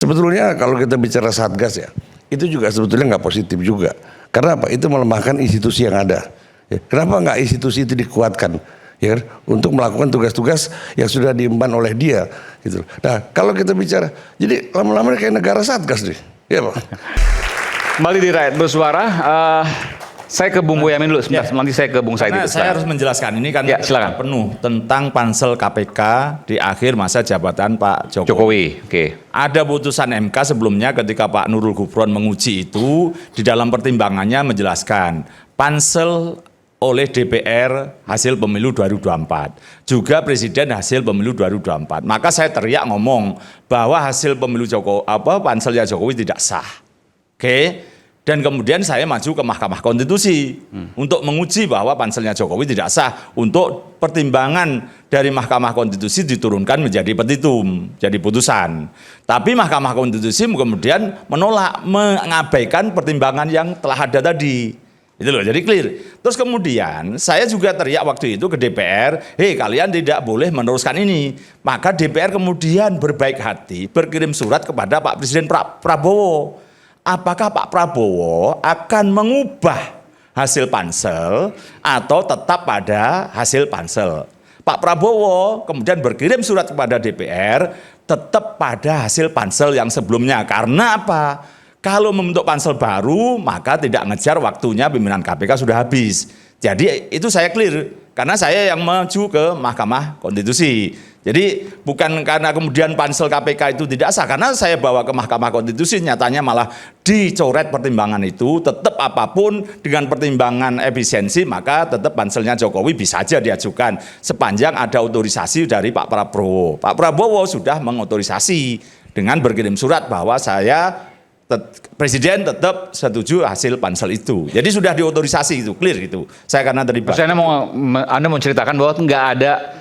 Sebetulnya kalau kita bicara Satgas ya, itu juga sebetulnya nggak positif juga. Karena apa? Itu melemahkan institusi yang ada. Ya, kenapa nggak institusi itu dikuatkan? Ya kan? Untuk melakukan tugas-tugas yang sudah diemban oleh dia. Gitu. Nah kalau kita bicara, jadi lama-lama kayak negara Satgas nih. Ya Pak. Kembali di Rakyat Bersuara. Saya ke Bung Boyamin dulu sebentar, nanti saya ke Bung Said. Saya harus menjelaskan ini kan silakan. penuh tentang pansel KPK di akhir masa jabatan Pak Jokowi. Oke. Ada putusan MK sebelumnya ketika Pak Nurul Gufron menguji itu, di dalam pertimbangannya menjelaskan pansel oleh DPR hasil pemilu 2024, juga Presiden hasil pemilu 2024. Maka saya teriak ngomong bahwa hasil pemilu panselnya Jokowi tidak sah. Oke. Dan kemudian saya maju ke Mahkamah Konstitusi untuk menguji bahwa panselnya Jokowi tidak sah, untuk pertimbangan dari Mahkamah Konstitusi diturunkan menjadi petitum, jadi putusan. Tapi Mahkamah Konstitusi kemudian menolak, mengabaikan pertimbangan yang telah ada tadi. Itu loh, jadi clear. Terus kemudian saya juga teriak waktu itu ke DPR, hei kalian tidak boleh meneruskan ini. Maka DPR kemudian berbaik hati berkirim surat kepada Pak Presiden Prabowo. Apakah Pak Prabowo akan mengubah hasil pansel atau tetap pada hasil pansel? Pak Prabowo kemudian berkirim surat kepada DPR tetap pada hasil pansel yang sebelumnya. Karena apa? Kalau membentuk pansel baru maka tidak ngejar waktunya pimpinan KPK sudah habis. Jadi itu saya clear karena saya yang maju ke Mahkamah Konstitusi. Jadi bukan karena kemudian pansel KPK itu tidak sah, karena saya bawa ke Mahkamah Konstitusi nyatanya malah dicoret pertimbangan itu, tetap apapun dengan pertimbangan efisiensi maka tetap panselnya Jokowi bisa saja diajukan sepanjang ada otorisasi dari Pak Prabowo. Pak Prabowo sudah mengotorisasi dengan berkirim surat bahwa Presiden tetap setuju hasil pansel itu. Jadi sudah diotorisasi itu, clear itu. Saya karena terlibat. Anda mau ceritakan bahwa nggak ada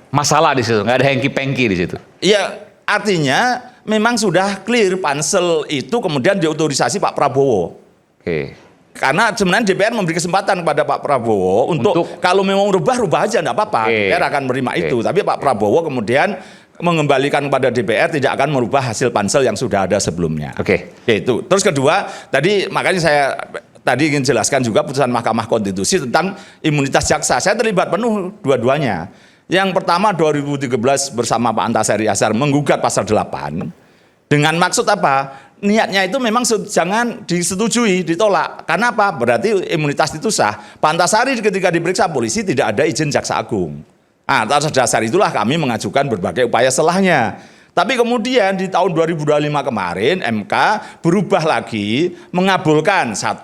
masalah di situ, nggak ada hengki-pengki di situ. Iya, artinya memang sudah clear pansel itu kemudian diotorisasi Pak Prabowo. Oke. Karena sebenarnya DPR memberi kesempatan kepada Pak Prabowo untuk kalau memang rubah aja enggak apa-apa. DPR akan menerima itu. Tapi Pak Prabowo kemudian mengembalikan kepada DPR tidak akan merubah hasil pansel yang sudah ada sebelumnya. Oke. Itu. Terus kedua, makanya saya tadi ingin jelaskan juga putusan Mahkamah Konstitusi tentang imunitas jaksa. Saya terlibat penuh dua-duanya. Yang pertama 2013 bersama Pak Antasari Azhar menggugat pasal 8 dengan maksud apa? Niatnya itu memang jangan disetujui, ditolak. Karena apa? Berarti imunitas itu sah. Pak Antasari ketika diperiksa polisi tidak ada izin Jaksa Agung. Nah, atas dasar itulah kami mengajukan berbagai upaya selahnya. Tapi kemudian di tahun 2025 kemarin MK berubah lagi mengabulkan 1,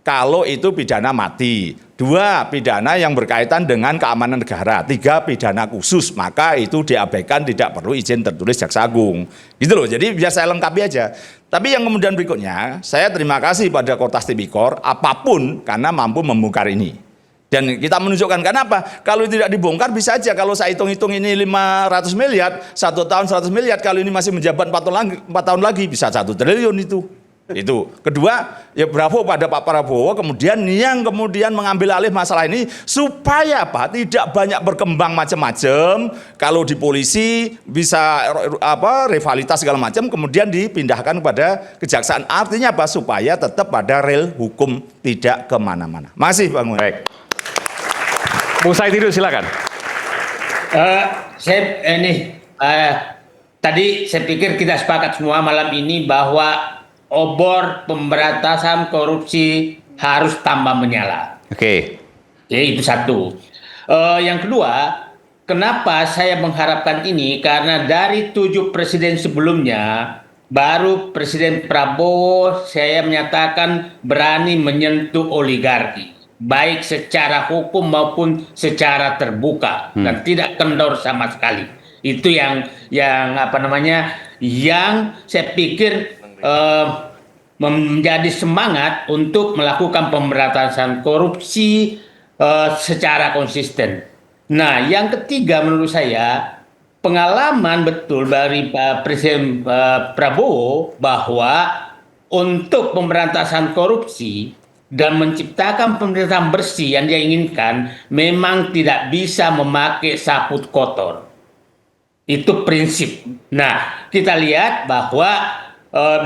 kalau itu pidana mati, 2, pidana yang berkaitan dengan keamanan negara, 3, pidana khusus, maka itu diabaikan tidak perlu izin tertulis Jaksa Agung. Gitu loh, jadi biar saya lengkapi aja. Tapi yang kemudian berikutnya, saya terima kasih pada Kortas Tipikor apapun karena mampu membongkar ini. Dan kita menunjukkan kenapa? Kalau tidak dibongkar bisa aja kalau saya hitung-hitung ini 500 miliar, 1 tahun 100 miliar, kalau ini masih menjabat 4 tahun lagi bisa 1 triliun itu. Itu. Kedua, ya bravo pada Pak Prabowo kemudian yang kemudian mengambil alih masalah ini supaya apa? Tidak banyak berkembang macam-macam. Kalau di polisi bisa rivalitas segala macam kemudian dipindahkan kepada kejaksaan. Artinya apa? Supaya tetap pada rel hukum tidak kemana-mana. Masih Bang. Baik. Bung Said itu silakan. Tadi saya pikir kita sepakat semua malam ini bahwa obor pemberantasan korupsi harus tambah menyala. Oke. Jadi itu satu. Yang kedua, kenapa saya mengharapkan ini? Karena dari 7 presiden sebelumnya, baru Presiden Prabowo saya menyatakan berani menyentuh oligarki, baik secara hukum maupun secara terbuka dan tidak kendor sama sekali. Itu yang saya pikir menjadi semangat untuk melakukan pemberantasan korupsi secara konsisten. Nah, yang ketiga menurut saya pengalaman betul dari Presiden Prabowo bahwa untuk pemberantasan korupsi dan menciptakan pemerintahan bersih yang dia inginkan memang tidak bisa memakai saput kotor. Itu prinsip. Nah, kita lihat bahwa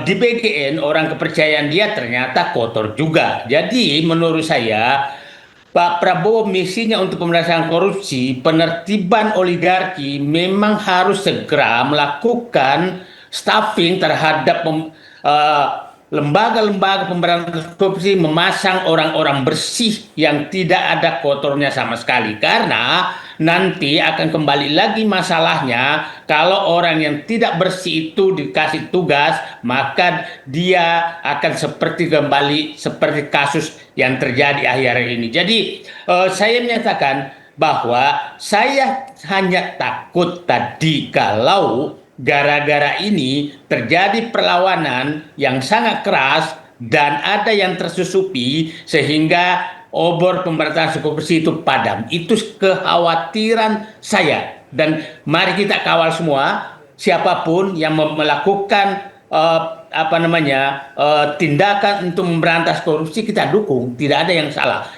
di BGN orang kepercayaan dia ternyata kotor juga. Jadi menurut saya Pak Prabowo misinya untuk pemberantasan korupsi, penertiban oligarki memang harus segera melakukan staffing terhadap lembaga-lembaga pemberantasan korupsi, memasang orang-orang bersih yang tidak ada kotornya sama sekali. Karena nanti akan kembali lagi masalahnya, kalau orang yang tidak bersih itu dikasih tugas, maka dia akan kembali seperti kasus yang terjadi akhir-akhir ini. Jadi saya menyatakan bahwa saya hanya takut tadi kalau gara-gara ini terjadi perlawanan yang sangat keras dan ada yang tersusupi sehingga obor pemberantasan korupsi itu padam. Itu kekhawatiran saya. Dan mari kita kawal semua, siapapun yang melakukan tindakan untuk memberantas korupsi kita dukung, tidak ada yang salah.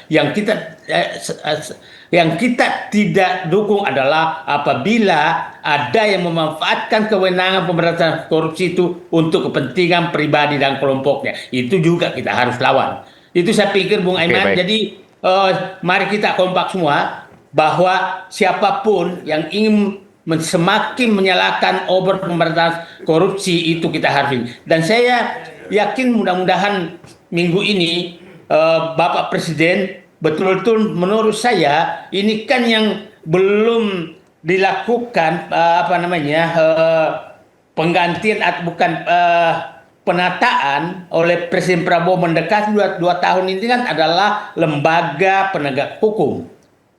Yang kita tidak dukung adalah apabila ada yang memanfaatkan kewenangan pemberantasan korupsi itu untuk kepentingan pribadi dan kelompoknya. Itu juga kita harus lawan. Itu saya pikir Bung Aiman. Jadi mari kita kompak semua bahwa siapapun yang ingin semakin menyalakan obor pemberantasan korupsi itu kita harus ini. Dan saya yakin mudah-mudahan minggu ini Bapak Presiden betul-betul menurut saya ini kan yang belum dilakukan penggantian atau bukan penataan oleh Presiden Prabowo mendekati 2 tahun ini kan adalah lembaga penegak hukum.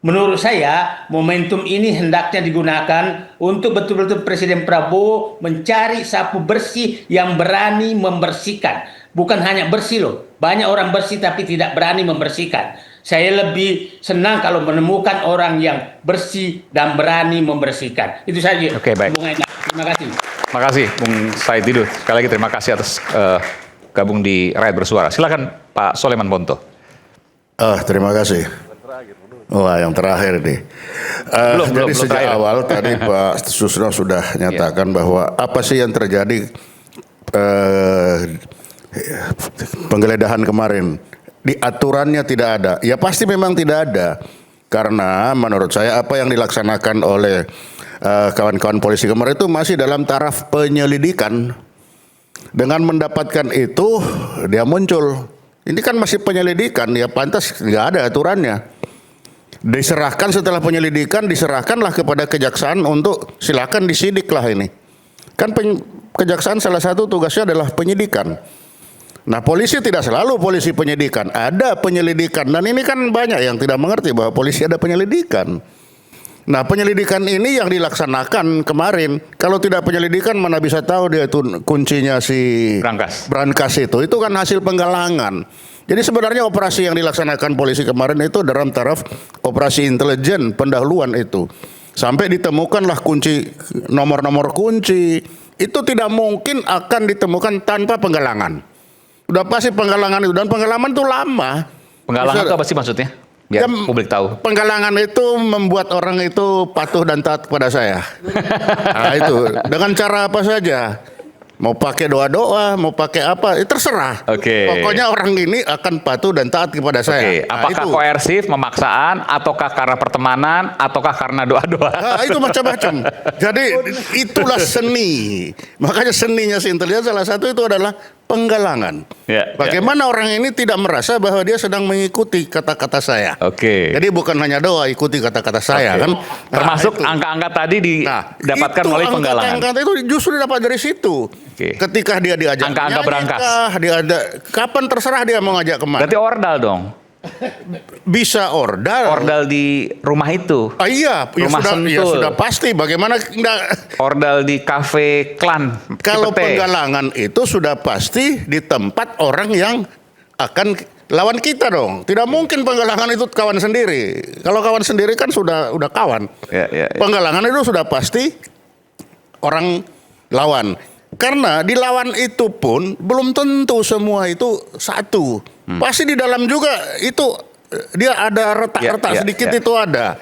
Menurut saya momentum ini hendaknya digunakan untuk betul-betul Presiden Prabowo mencari sapu bersih yang berani membersihkan. Bukan hanya bersih loh, banyak orang bersih tapi tidak berani membersihkan. Saya lebih senang kalau menemukan orang yang bersih dan berani membersihkan. Itu saja. Oke, baik. Terima kasih. Terima kasih, Bung Said Didu. Sekali lagi terima kasih atas gabung di Rakyat Bersuara. Silakan Pak Soleman Ponto. Terima kasih. Wah, yang terakhir nih. Jadi sejak awal tadi Pak Susno sudah nyatakan bahwa apa sih yang terjadi penggeledahan kemarin. Di aturannya tidak ada. Ya pasti memang tidak ada. Karena menurut saya apa yang dilaksanakan oleh kawan-kawan polisi kemarin itu masih dalam taraf penyelidikan. Dengan mendapatkan itu dia muncul. Ini kan masih penyelidikan, ya pantas nggak ada aturannya. Diserahkan setelah penyelidikan, diserahkanlah kepada kejaksaan untuk silakan disidik lah ini. Kan kejaksaan salah satu tugasnya adalah penyidikan. Nah polisi tidak selalu polisi penyidikan, ada penyelidikan. Dan ini kan banyak yang tidak mengerti bahwa polisi ada penyelidikan. Nah penyelidikan ini yang dilaksanakan kemarin. Kalau tidak penyelidikan mana bisa tahu dia itu kuncinya si Brankas itu kan hasil penggalangan. Jadi sebenarnya operasi yang dilaksanakan polisi kemarin itu dalam taraf operasi intelijen pendahuluan itu. Sampai ditemukanlah kunci, nomor-nomor kunci. Itu tidak mungkin akan ditemukan tanpa penggalangan. Udah pasti penggalangan itu, dan penggalangan itu lama. Penggalangan itu apa sih maksudnya? Biar publik tahu. Penggalangan itu membuat orang itu patuh dan taat kepada saya. Nah itu dengan cara apa saja. Mau pakai doa-doa, mau pakai apa, terserah. Pokoknya orang ini akan patuh dan taat kepada saya. Nah, apakah itu koersif, memaksaan, ataukah karena pertemanan, ataukah karena doa-doa? Nah, itu macam-macam. Jadi itulah seni. Makanya seninya si intelijen salah satu itu adalah penggalangan. Bagaimana orang ini tidak merasa bahwa dia sedang mengikuti kata-kata saya. Jadi bukan hanya doa, ikuti kata-kata saya kan. Termasuk angka-angka tadi didapatkan oleh penggalangan. Angka-angka itu justru dapat dari situ. Ketika dia diajak angka-angka Brankas. Kapan terserah dia mau ngajak kemana. Berarti ordal dong. Bisa ordal di rumah itu. Iya, rumah ya sudah pasti. Bagaimana ordal di kafe klan. Kalau penggalangan itu sudah pasti di tempat orang yang akan lawan kita dong. Tidak mungkin penggalangan itu kawan sendiri. Kalau kawan sendiri kan sudah kawan. Penggalangan itu sudah pasti orang lawan. Karena di lawan itu pun belum tentu semua itu satu. Pasti di dalam juga itu dia ada retak-retak sedikit itu ada.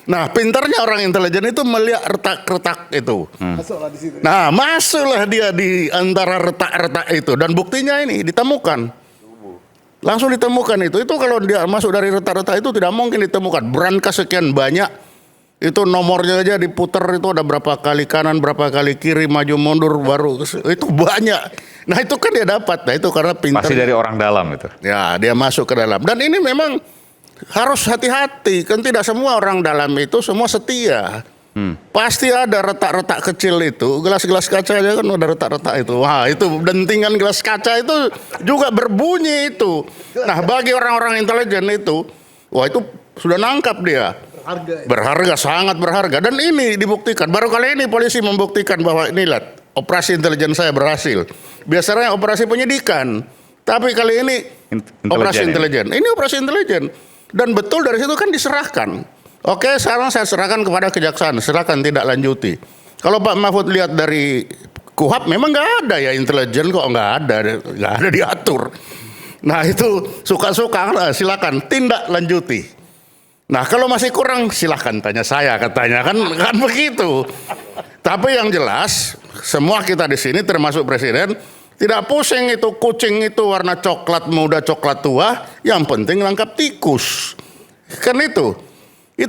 Nah, pintarnya orang intelijen itu melihat retak-retak itu. Nah, masuklah dia di antara retak-retak itu dan buktinya ini ditemukan. Langsung ditemukan itu. Itu kalau dia masuk dari retak-retak itu tidak mungkin ditemukan. Brankas sekian banyak. Itu nomornya aja diputer itu ada berapa kali kanan, berapa kali kiri, maju mundur baru itu banyak. Nah, itu kan dia dapat. Nah, itu karena pintar. Pasti dari orang dalam itu. Ya, dia masuk ke dalam. Dan ini memang harus hati-hati, kan tidak semua orang dalam itu semua setia. Pasti ada retak-retak kecil itu, gelas-gelas kaca aja kan ada retak-retak itu. Wah, itu dentingan gelas kaca itu juga berbunyi itu. Nah, bagi orang-orang intelijen itu, wah itu sudah nangkap dia. Berharga, sangat berharga. Dan ini dibuktikan, baru kali ini polisi membuktikan bahwa ini lihat, operasi intelijen saya berhasil. Biasanya operasi penyidikan, tapi kali ini operasi intelijen. Ini operasi intelijen. Dan betul dari situ kan diserahkan. Oke, sekarang saya serahkan kepada kejaksaan, serahkan tidak lanjuti. Kalau Pak Mahfud lihat dari KUHAP memang nggak ada ya intelijen kok nggak ada diatur. Nah itu suka-suka silakan tindak lanjuti. Nah kalau masih kurang silakan tanya saya katanya kan begitu. Tapi yang jelas semua kita di sini termasuk presiden tidak pusing itu kucing itu warna coklat muda coklat tua, yang penting nangkap tikus. Kan itu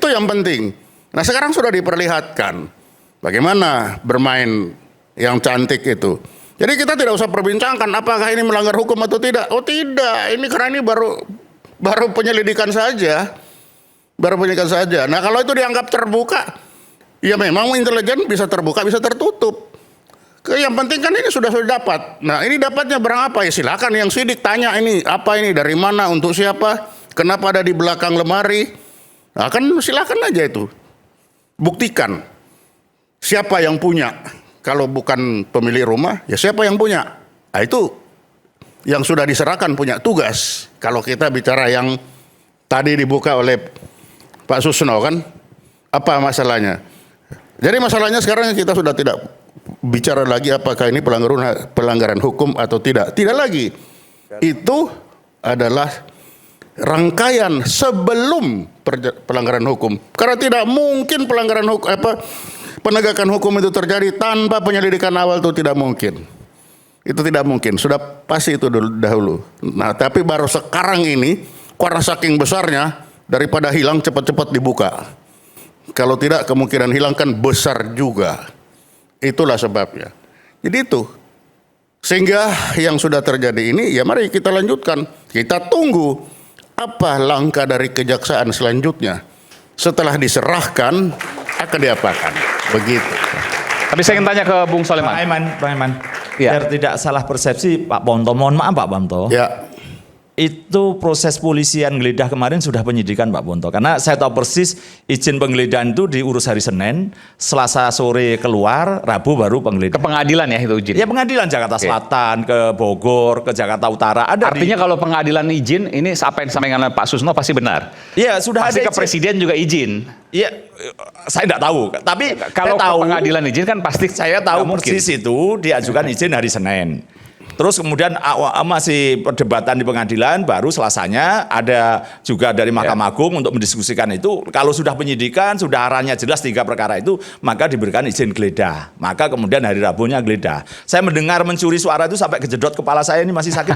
yang penting. Nah sekarang sudah diperlihatkan bagaimana bermain yang cantik itu. Jadi kita tidak usah perbincangkan apakah ini melanggar hukum atau tidak. Oh tidak, ini karena ini baru penyelidikan saja. Baru penyelidikan saja. Nah kalau itu dianggap terbuka, ya memang intelijen bisa terbuka bisa tertutup. Yang penting kan ini sudah dapat. Nah ini dapatnya barang apa ya silakan yang sidik tanya ini apa ini dari mana untuk siapa, kenapa ada di belakang lemari. Nah kan silakan aja itu buktikan siapa yang punya. Kalau bukan pemilik rumah ya siapa yang punya. Nah itu yang sudah diserahkan punya tugas. Kalau kita bicara yang tadi dibuka oleh Pak Susno kan apa masalahnya. Jadi masalahnya sekarang kita sudah tidak bicara lagi apakah ini pelanggaran hukum atau tidak. Tidak lagi. Itu adalah rangkaian sebelum pelanggaran hukum. Karena tidak mungkin pelanggaran hukum penegakan hukum itu terjadi tanpa penyelidikan awal itu tidak mungkin. Itu tidak mungkin. Sudah pasti itu dahulu. Nah, tapi baru sekarang ini karena saking besarnya daripada hilang cepat-cepat dibuka. Kalau tidak kemungkinan hilang kan besar juga. Itulah sebabnya. Jadi itu. Sehingga yang sudah terjadi ini ya mari kita lanjutkan. Kita tunggu apa langkah dari kejaksaan selanjutnya. Setelah diserahkan akan diapakan. Begitu. Tapi saya ingin tanya ke Bung Soleman. Bang Eman. Ya. Biar tidak salah persepsi Pak Ponto. Mohon maaf Pak Ponto. Ya. Itu proses polisian geledah kemarin sudah penyidikan Pak Ponto. Karena saya tahu persis izin penggeledahan itu diurus hari Senin, Selasa sore keluar, Rabu baru Ke penggeledahan. pengadilan ya itu izin. Ya pengadilan Jakarta Oke. Selatan, ke Bogor, ke Jakarta Utara. Ada Artinya kalau pengadilan izin, ini apa yang disampaikan oleh Pak Susno pasti benar. Iya sudah Pasti ada ke presiden juga izin. Iya, saya tidak tahu. Tapi Kalau saya tahu, ke pengadilan izin kan pasti saya tahu nggak mungkin. persis itu diajukan izin hari Senin. Terus kemudian masih perdebatan di pengadilan, baru Selasanya ada juga dari Mahkamah Agung untuk mendiskusikan itu. Kalau sudah penyidikan, sudah arahnya jelas 3 perkara itu, maka diberikan izin geledah. Maka kemudian hari Rabunya geledah. Saya mendengar mencuri suara itu sampai kejedot kepala saya ini masih sakit.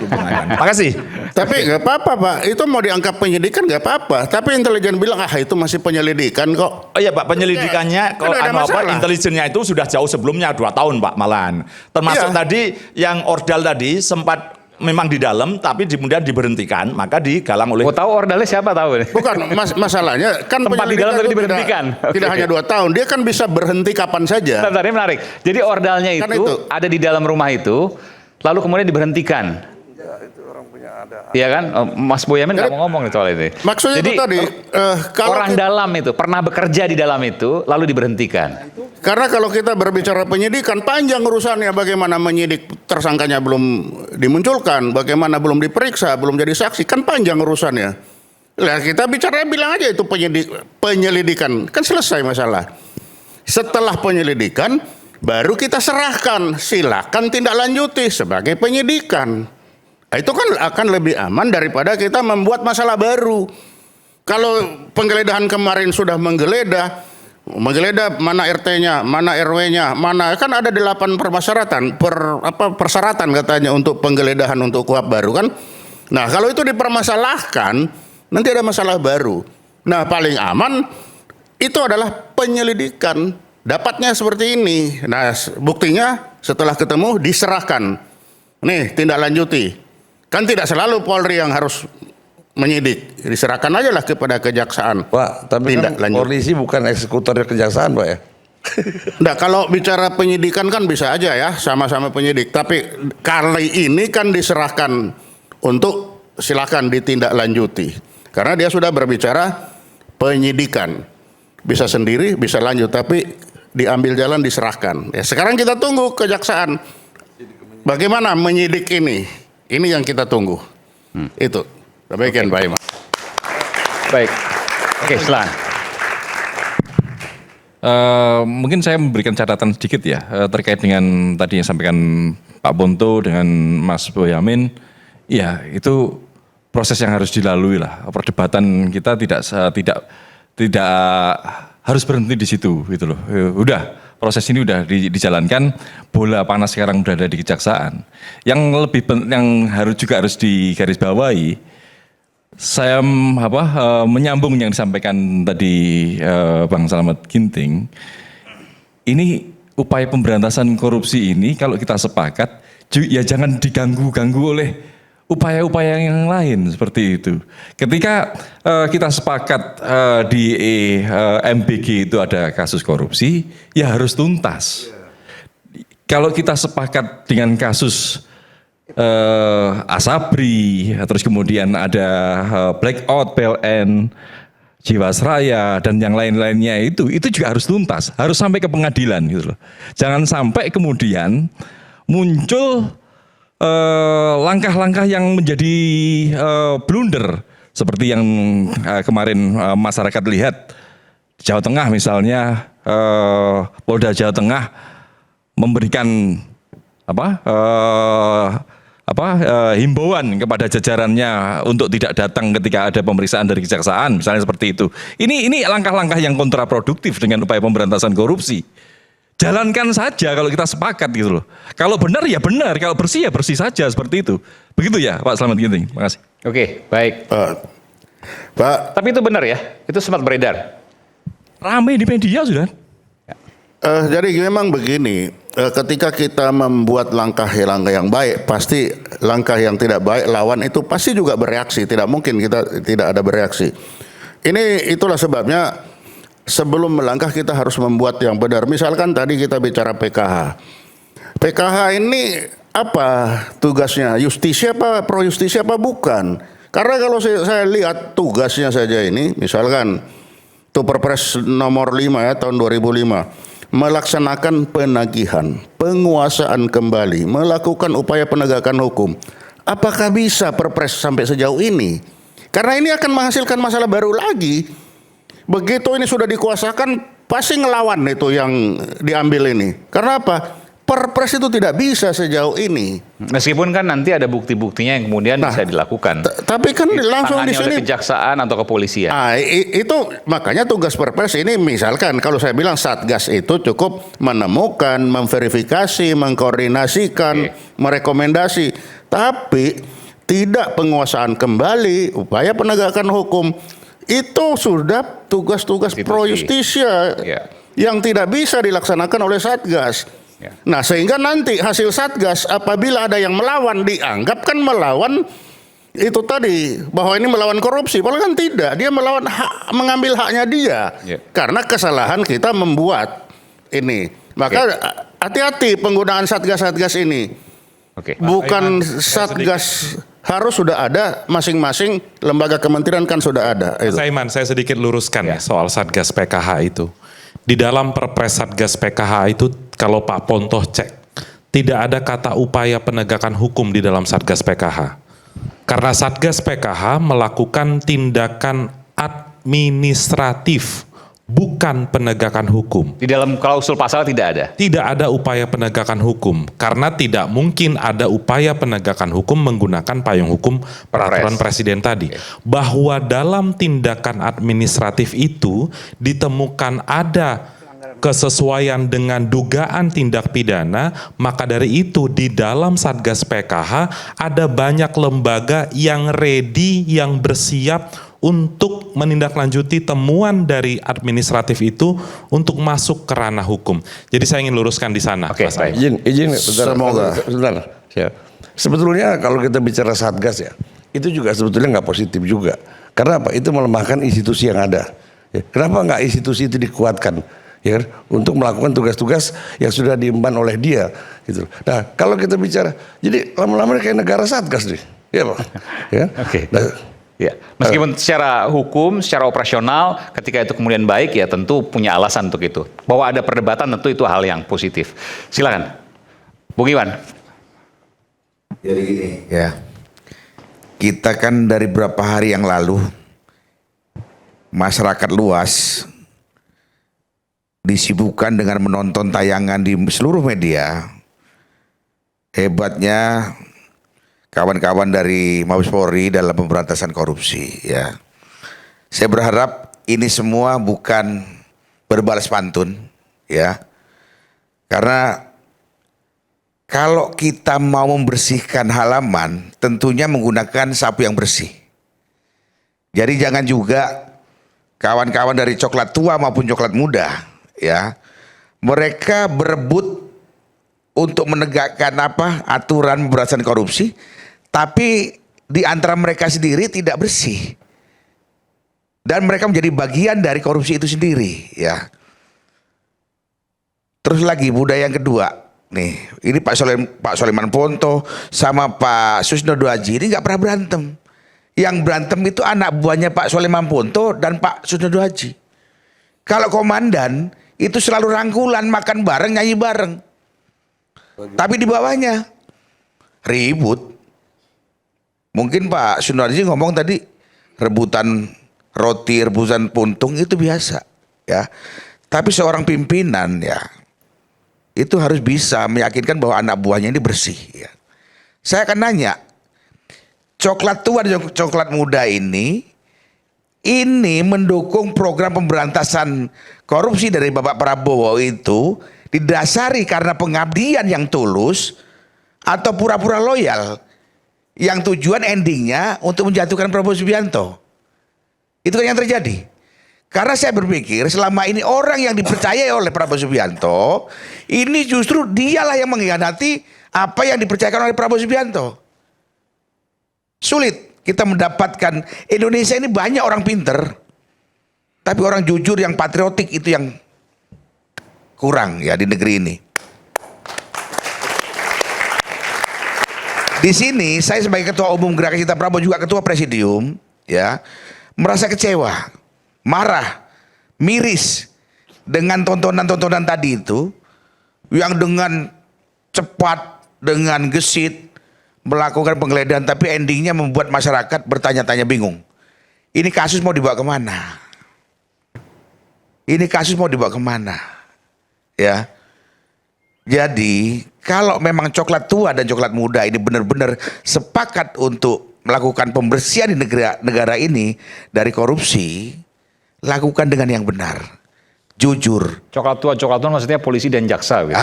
Makasih. Tapi nggak apa-apa Pak, itu mau dianggap penyidikan nggak apa-apa. Tapi intelijen bilang itu masih penyelidikan kok. Oh iya Pak, penyelidikannya kalau ada masalah. intelijennya itu sudah jauh sebelumnya 2 tahun Pak malahan. Termasuk Iya. tadi yang ordal tadi sempat memang di dalam tapi kemudian diberhentikan, maka digalang oleh Mau tahu ordalnya siapa tahu nih? Bukan masalahnya kan Tempat di penyelidikan dalam tapi itu diberhentikan. Tidak Oke. hanya 2 tahun, dia kan bisa berhenti kapan saja. Bentar, ini menarik. Jadi ordalnya Kan itu itu. ada di dalam rumah itu, lalu kemudian diberhentikan. Iya kan? Mas Boyamin nggak mau ngomong nih soal ini. Maksudnya Jadi, itu tadi, kalau orang dalam itu pernah bekerja di dalam itu, lalu diberhentikan. karena kalau kita berbicara penyidikan, panjang urusannya bagaimana menyidik tersangkanya belum dimunculkan, bagaimana belum diperiksa, belum jadi saksi, kan panjang urusannya. Lah kita bicara bilang aja itu penyelidikan, kan selesai masalah. Setelah penyelidikan, baru kita serahkan, silakan tindak lanjuti sebagai penyidikan. Nah, itu kan akan lebih aman daripada kita membuat masalah baru. Kalau penggeledahan kemarin sudah menggeledah mana RT-nya, mana RW-nya, mana kan ada 8 persyaratan katanya untuk penggeledahan untuk KUHP baru kan. Nah, kalau itu dipermasalahkan, nanti ada masalah baru. Nah, paling aman itu adalah penyelidikan. Dapatnya seperti ini. Nah, buktinya setelah ketemu diserahkan. Nih, tindak lanjuti. Kan tidak selalu Polri yang harus menyidik, diserahkan aja lah kepada kejaksaan. Pak, tapi Tindak kan lanjut. polisi bukan eksekutor kejaksaan, Pak ya. Nah, kalau bicara penyidikan kan bisa aja ya, sama-sama penyidik. Tapi kali ini kan diserahkan untuk silakan ditindaklanjuti. Karena dia sudah berbicara penyidikan. Bisa sendiri, bisa lanjut, tapi diambil jalan diserahkan. Ya, sekarang kita tunggu kejaksaan. Bagaimana menyidik ini? Ini yang kita tunggu. Itu. Demikian Pak Imam. Baik. Oke, silahkan. Mungkin saya memberikan catatan sedikit ya terkait dengan tadi yang sampaikan Pak Bonto dengan Mas Boyamin. Ya, itu proses yang harus dilalui lah. Perdebatan kita tidak harus berhenti di situ gitu loh. Udah, proses ini udah dijalankan, bola panas sekarang berada di kejaksaan. Yang harus digarisbawahi, saya menyambung yang disampaikan tadi Bang Slamet Ginting. Ini upaya pemberantasan korupsi ini kalau kita sepakat, ya jangan diganggu-ganggu oleh upaya-upaya yang lain seperti itu. Ketika kita sepakat di MBG itu ada kasus korupsi, ya harus tuntas. Kalau kita sepakat dengan kasus Asabri, terus kemudian ada blackout PLN, Jiwasraya dan yang lain-lainnya itu juga harus tuntas, harus sampai ke pengadilan gitu loh. Jangan sampai kemudian muncul langkah-langkah yang menjadi blunder seperti yang kemarin masyarakat lihat di Jawa Tengah misalnya, Polda Jawa Tengah memberikan himbauan kepada jajarannya untuk tidak datang ketika ada pemeriksaan dari kejaksaan, misalnya seperti itu. Ini langkah-langkah yang kontraproduktif dengan upaya pemberantasan korupsi. Jalankan saja kalau kita sepakat gitu loh. Kalau benar ya benar, kalau bersih ya bersih saja seperti itu. Begitu ya Pak Slamet Ginting. Terima kasih. Oke, baik. Pak, Tapi itu benar ya? Itu sempat beredar. Rame di media sudah. jadi memang begini, ketika kita membuat langkah yang baik, pasti langkah yang tidak baik lawan itu pasti juga bereaksi. Tidak mungkin kita tidak ada bereaksi. Itulah sebabnya sebelum melangkah kita harus membuat yang benar. Misalkan tadi kita bicara PKH. PKH ini apa tugasnya? Justisia apa, pro justisia apa bukan? Karena kalau saya lihat tugasnya saja ini, misalkan itu Perpres nomor 5 ya tahun 2005. Melaksanakan penagihan, penguasaan kembali, melakukan upaya penegakan hukum. Apakah bisa Perpres sampai sejauh ini? Karena ini akan menghasilkan masalah baru lagi. Begitu ini sudah dikuasakan, pasti ngelawan itu yang diambil ini. Karena apa? Perpres itu tidak bisa sejauh ini. Meskipun kan nanti ada bukti-buktinya yang kemudian bisa dilakukan. Tapi kan langsung di Ditangani oleh sini. kejaksaan atau kepolisian. Itu makanya tugas Perpres ini, misalkan kalau saya bilang Satgas itu cukup menemukan, memverifikasi, mengkoordinasikan, merekomendasi, tapi tidak penguasaan kembali, upaya penegakan hukum. Itu sudah tugas-tugas pro justisia yang tidak bisa dilaksanakan oleh Satgas. Nah, sehingga nanti hasil Satgas apabila ada yang melawan, dianggap kan melawan itu tadi, bahwa ini melawan korupsi. Padahal kan tidak, dia melawan mengambil haknya dia. Karena kesalahan kita membuat ini. Maka hati-hati penggunaan Satgas-Satgas ini. Bukan Satgas, harus sudah ada, masing-masing lembaga kementerian kan sudah ada. Saiman, saya sedikit luruskan ya soal Satgas PKH itu. Di dalam Perpres Satgas PKH itu, kalau Pak Pontoh cek, tidak ada kata upaya penegakan hukum di dalam Satgas PKH. Karena Satgas PKH melakukan tindakan administratif, bukan penegakan hukum. Di dalam klausul pasal tidak ada. Tidak ada upaya penegakan hukum karena tidak mungkin ada upaya penegakan hukum menggunakan payung hukum peraturan presiden tadi. Bahwa dalam tindakan administratif itu ditemukan ada kesesuaian dengan dugaan tindak pidana, maka dari itu di dalam Satgas PKH ada banyak lembaga yang ready, yang bersiap untuk menindaklanjuti temuan dari administratif itu untuk masuk ke ranah hukum. Jadi saya ingin luruskan di sana. Oke, Mas baik. Izin, Semoga. sebentar. Ya. Sebetulnya kalau kita bicara Satgas ya, itu juga sebetulnya nggak positif juga. Karena apa? Itu melemahkan institusi yang ada. Ya. Kenapa nggak institusi itu dikuatkan? Ya kan? Untuk melakukan tugas-tugas yang sudah diemban oleh dia gitu. Nah, kalau kita bicara, jadi lama-lama kayak negara Satgas nih. Ya, Pak. Ya. Oke. Nah, Ya, meskipun secara hukum, secara operasional, ketika itu kemudian baik, ya tentu punya alasan untuk itu. Bahwa ada perdebatan tentu itu hal yang positif. Silakan, Bung Iwan. Jadi gini ya, kita kan dari beberapa hari yang lalu masyarakat luas disibukkan dengan menonton tayangan di seluruh media. Hebatnya kawan-kawan dari Mabes Polri dalam pemberantasan korupsi ya. Saya berharap ini semua bukan berbalas pantun ya. Karena kalau kita mau membersihkan halaman tentunya menggunakan sapu yang bersih. Jadi jangan juga kawan-kawan dari coklat tua maupun coklat muda ya, mereka berebut untuk menegakkan aturan pemberantasan korupsi, tapi di antara mereka sendiri tidak bersih dan mereka menjadi bagian dari korupsi itu sendiri ya. Terus lagi budaya yang kedua nih, ini Pak Soleman Ponto sama Pak Susno Duaji ini nggak pernah berantem. Yang berantem itu anak buahnya Pak Soleman Ponto dan Pak Susno Duaji. Kalau komandan itu selalu rangkulan, makan bareng, nyanyi bareng. Tapi di bawahnya ribut. Mungkin Pak Sunarji ngomong tadi rebutan roti, rebutan puntung itu biasa ya. Tapi seorang pimpinan ya itu harus bisa meyakinkan bahwa anak buahnya ini bersih ya. Saya akan nanya, coklat tua dan coklat muda ini mendukung program pemberantasan korupsi dari Bapak Prabowo itu didasari karena pengabdian yang tulus atau pura-pura loyal yang tujuan endingnya untuk menjatuhkan Prabowo Subianto. Itu kan yang terjadi. Karena saya berpikir selama ini orang yang dipercayai oleh Prabowo Subianto ini justru dialah yang mengkhianati apa yang dipercayakan oleh Prabowo Subianto. Sulit kita mendapatkan, Indonesia ini banyak orang pinter, tapi orang jujur yang patriotik itu yang kurang ya di negeri ini. Di sini saya sebagai ketua umum Gerakan Cinta Prabowo juga ketua presidium ya, merasa kecewa, marah, miris dengan tontonan-tontonan tadi itu yang dengan cepat, dengan gesit melakukan penggeledahan, tapi endingnya membuat masyarakat bertanya-tanya bingung. Ini kasus mau dibawa kemana? Ini kasus mau dibawa kemana? Ya. Jadi kalau memang coklat tua dan coklat muda ini benar-benar sepakat untuk melakukan pembersihan di negara ini dari korupsi, lakukan dengan yang benar. Jujur. Coklat tua maksudnya polisi dan jaksa. Gitu.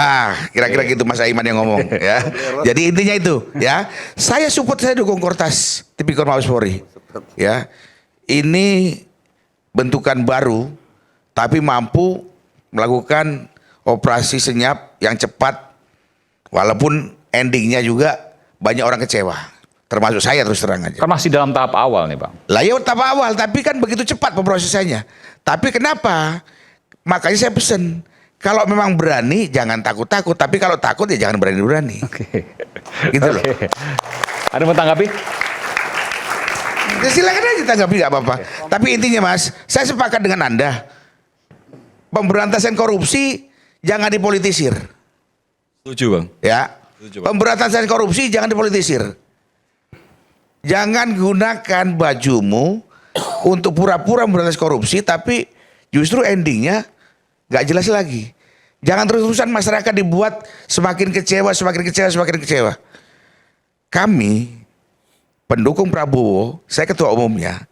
Kira-kira gitu Mas Aiman yang ngomong ya. Jadi intinya itu ya. Saya support, saya dukung Kortas Tipikor Mabes Polri. Ya. Ini bentukan baru tapi mampu melakukan operasi senyap yang cepat walaupun endingnya juga banyak orang kecewa. Termasuk saya terus terang aja. Kan masih dalam tahap awal nih Bang. Lah ya tahap awal tapi kan begitu cepat pemrosesannya. Tapi kenapa? Makanya saya pesen, kalau memang berani jangan takut-takut, tapi kalau takut ya jangan berani-berani. Oke. Gitu loh. Ada mau tanggapi? Ya silakan aja tanggapi, nggak apa-apa. Tapi intinya Mas, saya sepakat dengan Anda. Pemberantasan korupsi jangan dipolitisir. Setuju Bang. Ya. Setuju, Bang. Pemberantasan korupsi jangan dipolitisir. Jangan gunakan bajumu untuk pura-pura memberantas korupsi, tapi justru endingnya nggak jelas lagi. Jangan terus-terusan masyarakat dibuat semakin kecewa, semakin kecewa, semakin kecewa. Kami pendukung Prabowo, saya ketua umumnya,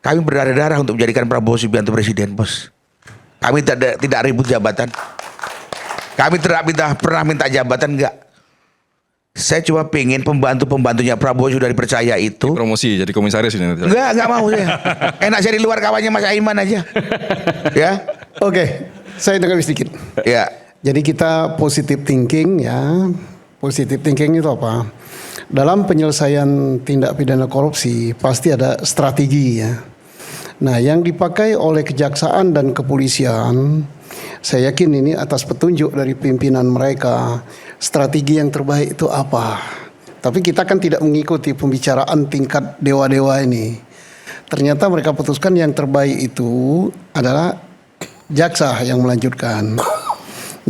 kami berdarah-darah untuk menjadikan Prabowo Subianto presiden, bos. Kami tidak ribut jabatan. Kami tidak pernah minta jabatan, enggak. Saya cuma pengen pembantu-pembantunya Prabowo sudah dipercaya itu. Promosi jadi komisaris ini. Enggak mau saya. Enak saya di luar kawannya Mas Aiman aja. Ya. Oke, saya tanggapi sedikit. Ya. Jadi kita positive thinking ya. Positive thinking itu apa? Dalam penyelesaian tindak pidana korupsi pasti ada strategi ya. Nah, yang dipakai oleh kejaksaan dan kepolisian, saya yakin ini atas petunjuk dari pimpinan mereka, strategi yang terbaik itu apa. Tapi kita kan tidak mengikuti pembicaraan tingkat dewa-dewa ini. Ternyata mereka putuskan yang terbaik itu adalah jaksa yang melanjutkan.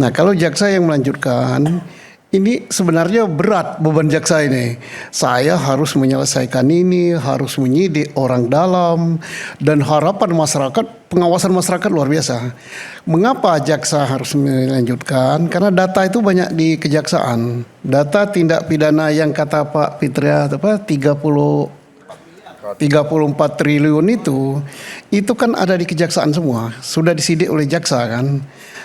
Nah, kalau jaksa yang melanjutkan, ini sebenarnya berat beban jaksa ini. Saya harus menyelesaikan ini, harus menyidik orang dalam, dan harapan masyarakat, pengawasan masyarakat luar biasa. Mengapa jaksa harus melanjutkan? Karena data itu banyak di kejaksaan. Data tindak pidana yang kata Pak Fitria 34 triliun itu kan ada di kejaksaan semua, sudah disidik oleh jaksa kan.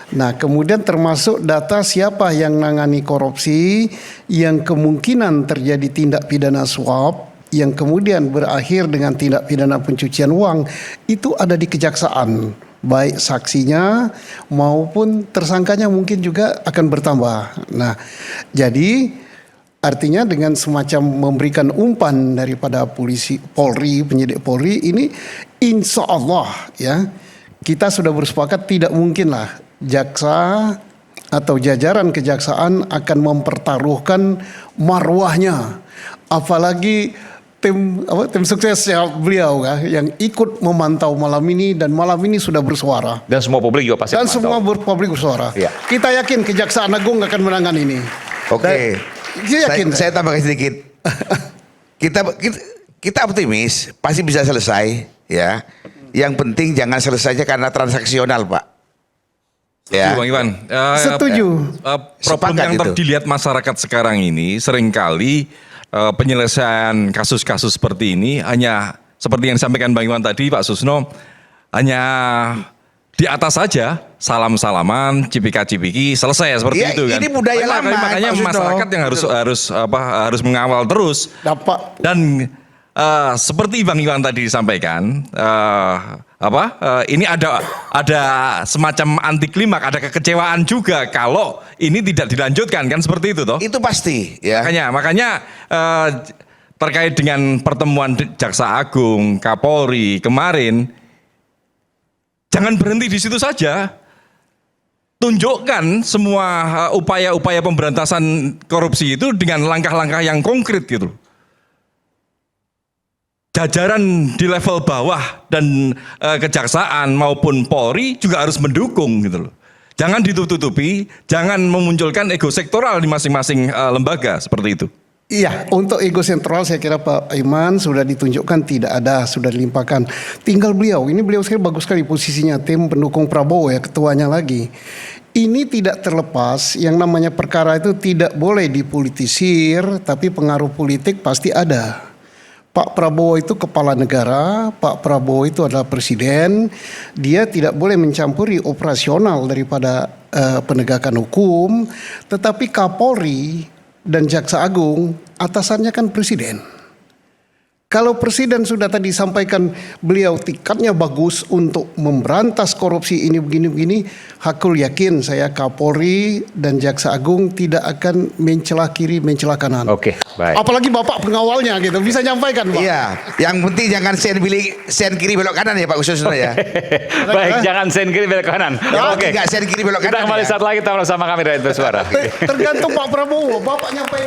Nah, kemudian termasuk data siapa yang nangani korupsi, yang kemungkinan terjadi tindak pidana suap, yang kemudian berakhir dengan tindak pidana pencucian uang, itu ada di kejaksaan. Baik saksinya maupun tersangkanya mungkin juga akan bertambah. Nah, jadi artinya dengan semacam memberikan umpan daripada Polri, penyidik Polri ini, insya Allah ya, kita sudah bersepakat tidak mungkinlah jaksa atau jajaran kejaksaan akan mempertaruhkan marwahnya, apalagi tim suksesnya beliau kan, yang ikut memantau malam ini, dan malam ini sudah bersuara. Dan semua publik juga pasti Dan memantau. semua publik bersuara. Iya. Kita yakin Kejaksaan Agung akan menangani ini. Oke. Saya yakin. Saya tambahkan sedikit. kita optimis pasti bisa selesai ya. Yang penting jangan selesainya karena transaksional, Pak. Ya. Bang Iwan. Setuju. Problem Sepakat yang itu. dilihat masyarakat sekarang ini seringkali penyelesaian kasus-kasus seperti ini hanya seperti yang disampaikan Bang Iwan tadi, Pak Susno, hanya di atas saja, salam-salaman, cipika-cipiki, selesai seperti Ya, itu kan. ini budaya lama, Makanya Pak Susno. masyarakat yang harus mengawal terus. Dapat. Dan seperti Bang Iwan tadi disampaikan, ini ada semacam anti klimak, ada kekecewaan juga kalau ini tidak dilanjutkan kan, seperti itu toh. Itu pasti ya. Makanya terkait dengan pertemuan Jaksa Agung, Kapolri kemarin, jangan berhenti di situ saja. Tunjukkan semua upaya-upaya pemberantasan korupsi itu dengan langkah-langkah yang konkret gitu. Jajaran di level bawah dan kejaksaan maupun Polri juga harus mendukung gitu loh. Jangan ditutupi, jangan memunculkan ego sektoral di masing-masing lembaga seperti itu. Iya, untuk ego sentral saya kira Pak Iman sudah ditunjukkan tidak ada, sudah dilimpahkan. Tinggal beliau, ini beliau sekali bagus sekali posisinya, tim pendukung Prabowo ya, ketuanya lagi. Ini tidak terlepas, yang namanya perkara itu tidak boleh dipolitisir, tapi pengaruh politik pasti ada. Pak Prabowo itu kepala negara, Pak Prabowo itu adalah presiden, dia tidak boleh mencampuri operasional daripada penegakan hukum, tetapi Kapolri dan Jaksa Agung atasannya kan presiden. Kalau presiden sudah tadi sampaikan beliau tiketnya bagus untuk memberantas korupsi ini begini-begini, hakul yakin saya Kapolri dan Jaksa Agung tidak akan mencela kiri mencela kanan. Oke, baik. Apalagi Bapak pengawalnya gitu, bisa nyampaikan Pak. Iya, yang penting jangan sen kiri belok kanan ya Pak Susno ya. Baik, jangan sen kiri belok kanan. Oke, enggak sen kiri belok Kita kanan. kembali ya. saat lagi tetap bersama kami dari Bersuara. Tergantung Pak Prabowo, Bapak nyampaikan.